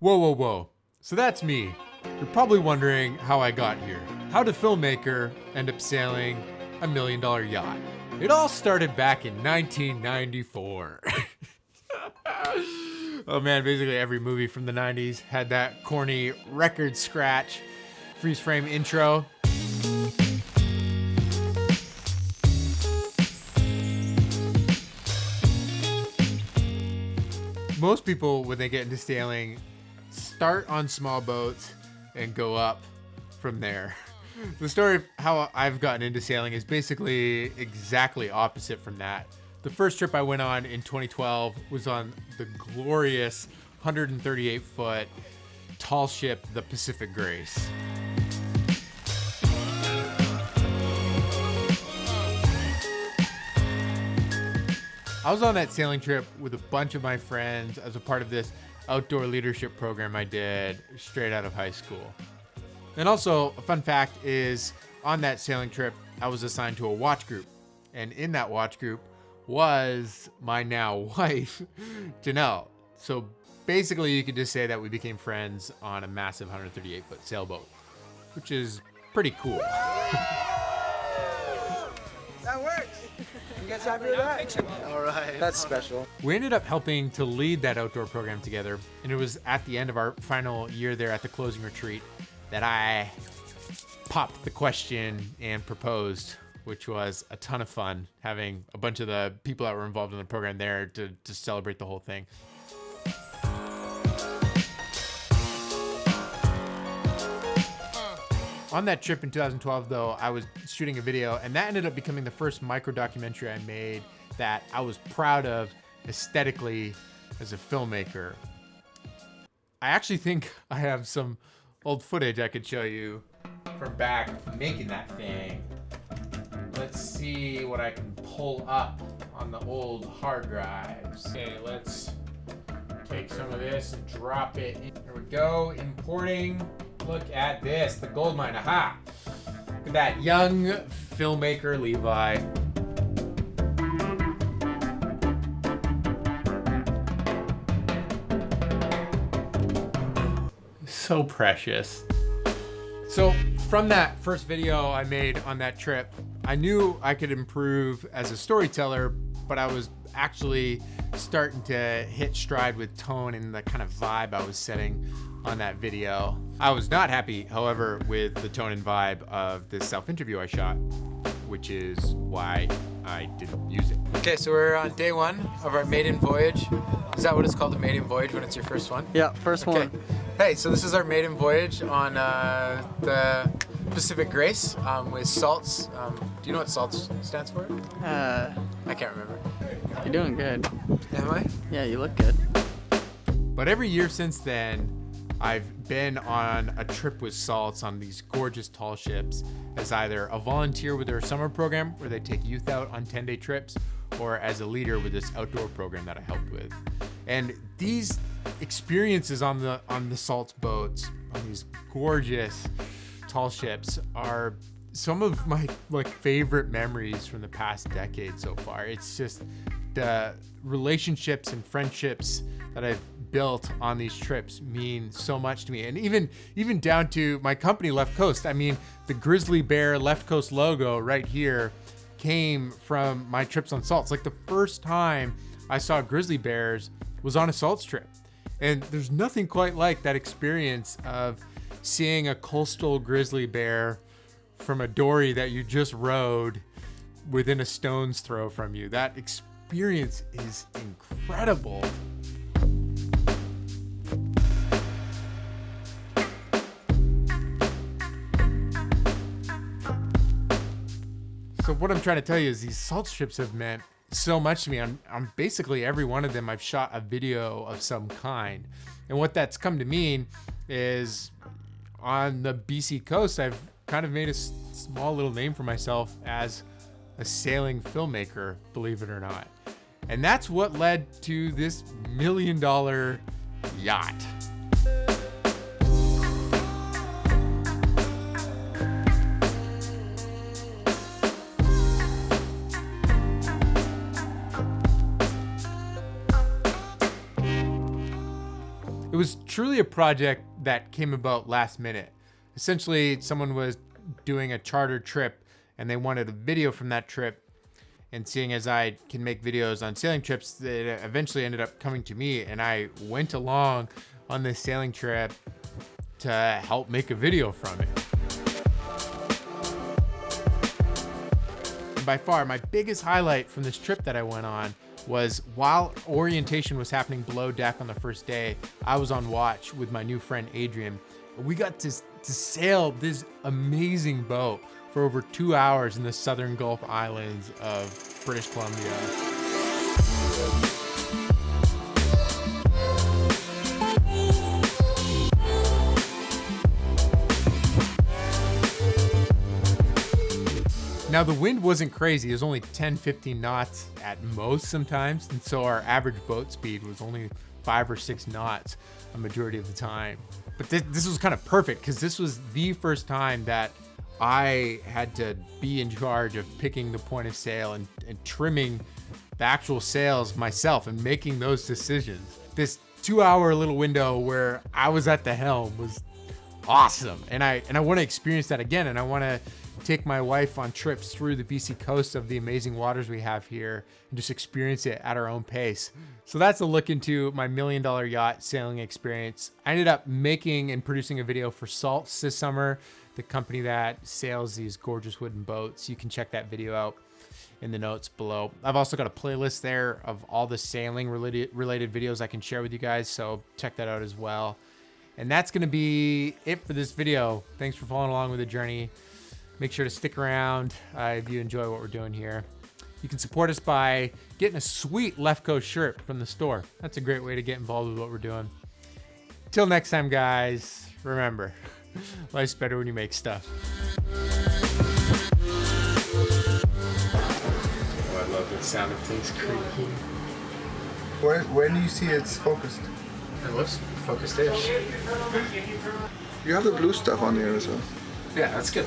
Whoa, whoa, whoa. So that's me. You're probably wondering how I got here. How did a filmmaker end up sailing a $1 million yacht? It all started back in 1994. Oh man, basically every movie from the 90s had that corny record scratch, freeze frame intro. Most people, when they get into sailing, start on small boats and go up from there. The story of how I've gotten into sailing is basically exactly opposite from that. The first trip I went on in 2012 was on the glorious 138-foot tall ship, the Pacific Grace. I was on that sailing trip with a bunch of my friends as a part of this outdoor leadership program I did straight out of high school. And also, a fun fact is, on that sailing trip, I was assigned to a watch group. And in that watch group was my now wife, Janelle. So basically, you could just say that we became friends on a massive 138-foot sailboat, which is pretty cool. That works. You guys happy with that? All right. That's special. We ended up helping to lead that outdoor program together, and it was at the end of our final year there at the closing retreat that I popped the question and proposed, which was a ton of fun, having a bunch of the people that were involved in the program there to celebrate the whole thing. On that trip in 2012, though, I was shooting a video, and that ended up becoming the first micro-documentary I made that I was proud of aesthetically as a filmmaker. I actually think I have some old footage I could show you from back making that thing. Let's see what I can pull up on the old hard drives. Okay, let's take some of this and drop it in. Here we go, importing. Look at this, the gold mine, aha! Look at that young filmmaker Levi. So precious. So from that first video I made on that trip, I knew I could improve as a storyteller, but I was actually starting to hit stride with tone and the kind of vibe I was setting on that video. I was not happy, however, with the tone and vibe of this self-interview I shot, which is why I didn't use it. Okay, so we're on day one of our maiden voyage. Is that what it's called, a maiden voyage, when it's your first one? Yeah, first one. Hey, so this is our maiden voyage on the Pacific Grace with SALTS. Do you know what SALTS stands for? I can't remember. You're doing good. Am I? Yeah, you look good. But every year since then, I've been on a trip with SALTS on these gorgeous tall ships as either a volunteer with their summer program where they take youth out on 10-day trips, or as a leader with this outdoor program that I helped with. And these experiences on the SALTS boats, on these gorgeous tall ships, are some of my favorite memories from the past decade so far. It's just the relationships and friendships that I've built on these trips mean so much to me. And even down to my company, Leftcoast. I mean, the grizzly bear Leftcoast logo right here came from my trips on SALTS. Like, the first time I saw grizzly bears was on a SALTS trip. And there's nothing quite like that experience of seeing a coastal grizzly bear from a dory that you just rode within a stone's throw from you. That experience is incredible. So what I'm trying to tell you is these SALTS trips have meant so much to me. On basically every one of them, I've shot a video of some kind. And what that's come to mean is on the BC coast, I've kind of made a small little name for myself as a sailing filmmaker, believe it or not. And that's what led to this $1 million yacht. It was truly a project that came about last minute. Essentially, someone was doing a charter trip and they wanted a video from that trip. And seeing as I can make videos on sailing trips, it eventually ended up coming to me, and I went along on this sailing trip to help make a video from it. And by far, my biggest highlight from this trip that I went on was while orientation was happening below deck on the first day, I was on watch with my new friend Adrian. We got to sail this amazing boat for over 2 hours in the southern Gulf Islands of British Columbia. Now the wind wasn't crazy. It was only 10, 15 knots at most sometimes. And so our average boat speed was only 5 or 6 knots a majority of the time. But this was kind of perfect because this was the first time that I had to be in charge of picking the point of sail and trimming the actual sails myself and making those decisions. This 2-hour little window where I was at the helm was awesome. And I want to experience that again. And I want to take my wife on trips through the BC coast of the amazing waters we have here and just experience it at our own pace. So that's a look into my $1 million yacht sailing experience. I ended up making and producing a video for Salts this summer, the company that sails these gorgeous wooden boats. You can check that video out in the notes below. I've also got a playlist there of all the sailing related videos I can share with you guys, so check that out as well. And that's gonna be it for this video. Thanks for following along with the journey. Make sure to stick around if you enjoy what we're doing here. You can support us by getting a sweet Leftcoast shirt from the store. That's a great way to get involved with what we're doing. Till next time, guys, remember, life's better when you make stuff. Oh, I love the sound of things creaking. When do you see it's focused? It looks focused-ish. You have the blue stuff on here as well. Yeah, that's good.